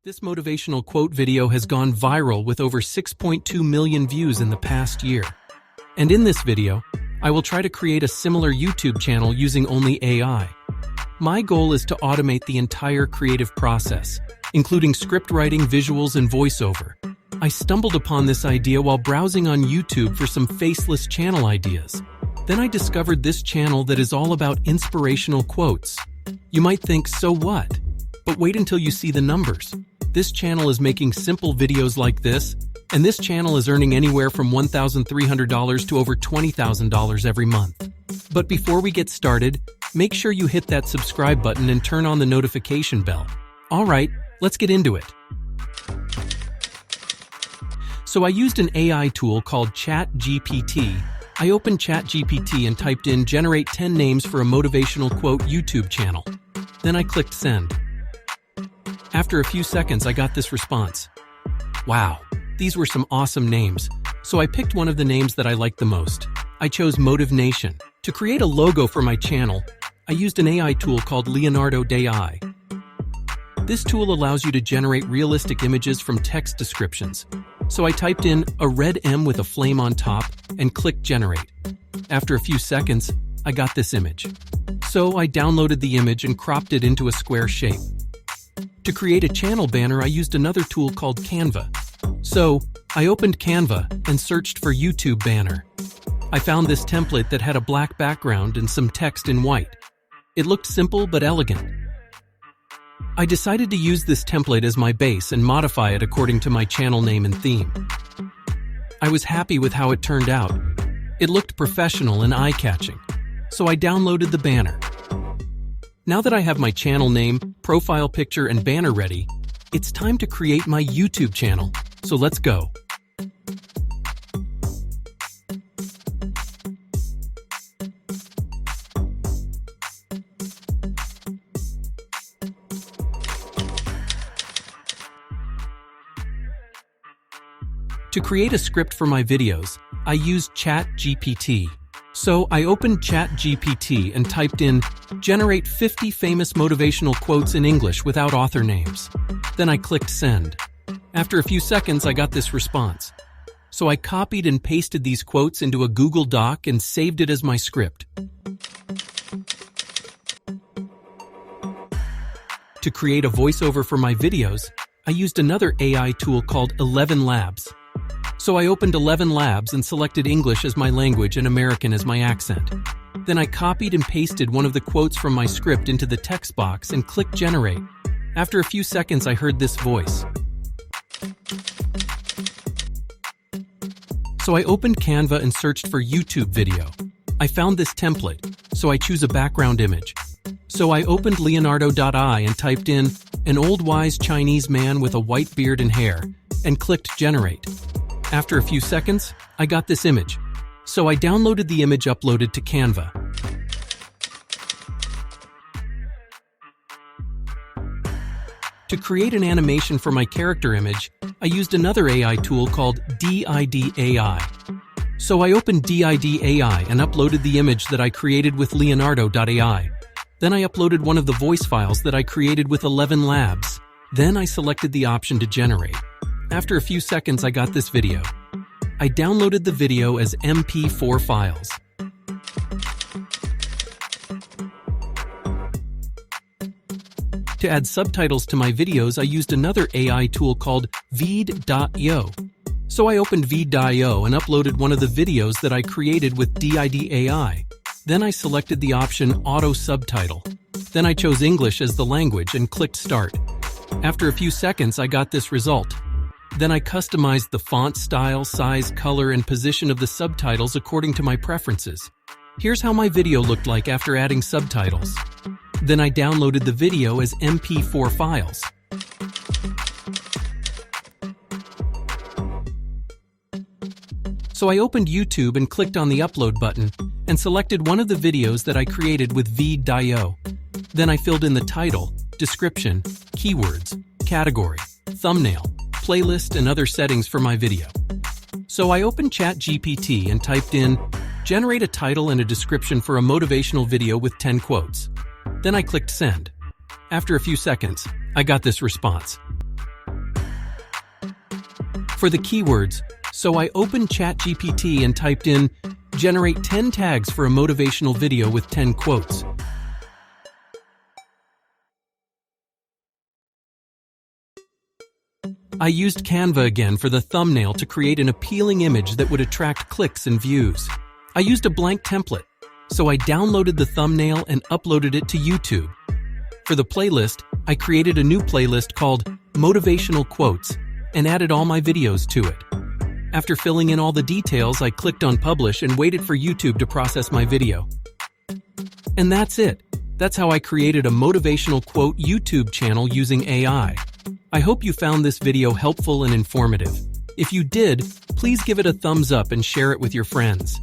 This motivational quote video has gone viral with over 6.2 million views in the past year. And in this video, I will try to create a similar YouTube channel using only AI. My goal is to automate the entire creative process, including script writing, visuals, and voiceover. I stumbled upon this idea while browsing on YouTube for some faceless channel ideas. Then I discovered this channel that is all about inspirational quotes. You might think, so what? But wait until you see the numbers. This channel is making simple videos like this, and this channel is earning anywhere from $1,300 to over $20,000 every month. But before we get started, make sure you hit that subscribe button and turn on the notification bell. Alright, let's get into it. So I used an AI tool called ChatGPT. I opened ChatGPT and typed in generate 10 names for a motivational quote YouTube channel. Then I clicked send. After a few seconds, I got this response. Wow, these were some awesome names. So I picked one of the names that I liked the most. I chose Motive Nation. To create a logo for my channel, I used an AI tool called Leonardo AI. This tool allows you to generate realistic images from text descriptions. So I typed in a red M with a flame on top and clicked generate. After a few seconds, I got this image. So I downloaded the image and cropped it into a square shape. To create a channel banner, I used another tool called Canva. So I opened Canva and searched for YouTube banner. I found this template that had a black background and some text in white. It looked simple but elegant. I decided to use this template as my base and modify it according to my channel name and theme. I was happy with how it turned out. It looked professional and eye-catching, so I downloaded the banner. Now that I have my channel name, profile picture, and banner ready, it's time to create my YouTube channel, so let's go. To create a script for my videos, I used ChatGPT. So I opened ChatGPT and typed in, generate 50 famous motivational quotes in English without author names. Then I clicked send. After a few seconds, I got this response. So I copied and pasted these quotes into a Google Doc and saved it as my script. To create a voiceover for my videos, I used another AI tool called 11 Labs. So I opened 11 Labs and selected English as my language and American as my accent. Then I copied and pasted one of the quotes from my script into the text box and clicked generate. After a few seconds, I heard this voice. So I opened Canva and searched for YouTube video. I found this template, so I choose a background image. So I opened Leonardo.ai and typed in an old wise Chinese man with a white beard and hair and clicked generate. After a few seconds, I got this image. So I downloaded the image uploaded to Canva. To create an animation for my character image, I used another AI tool called DID AI. So I opened DID AI and uploaded the image that I created with Leonardo.ai. Then I uploaded one of the voice files that I created with 11 Labs. Then I selected the option to generate. After a few seconds, I got this video. I downloaded the video as MP4 files. To add subtitles to my videos, I used another AI tool called Veed.io. So I opened Veed.io and uploaded one of the videos that I created with DID AI. Then I selected the option Auto Subtitle. Then I chose English as the language and clicked Start. After a few seconds, I got this result. Then I customized the font style, size, color, and position of the subtitles according to my preferences. Here's how my video looked like after adding subtitles. Then I downloaded the video as MP4 files. So I opened YouTube and clicked on the upload button and selected one of the videos that I created with Veed.io. Then I filled in the title, description, keywords, category, thumbnail, playlist, and other settings for my video. So I opened ChatGPT and typed in, generate a title and a description for a motivational video with 10 quotes. Then I clicked send. After a few seconds, I got this response. for the keywords, so I opened ChatGPT and typed in, "Generate 10 tags for a motivational video with 10 quotes." I used Canva again for the thumbnail to create an appealing image that would attract clicks and views. I used a blank template, so I downloaded the thumbnail and uploaded it to YouTube. For the playlist, I created a new playlist called Motivational Quotes and added all my videos to it. After filling in all the details, I clicked on Publish and waited for YouTube to process my video. And that's it. That's how I created a motivational quote YouTube channel using AI. I hope you found this video helpful and informative. If you did, please give it a thumbs up and share it with your friends.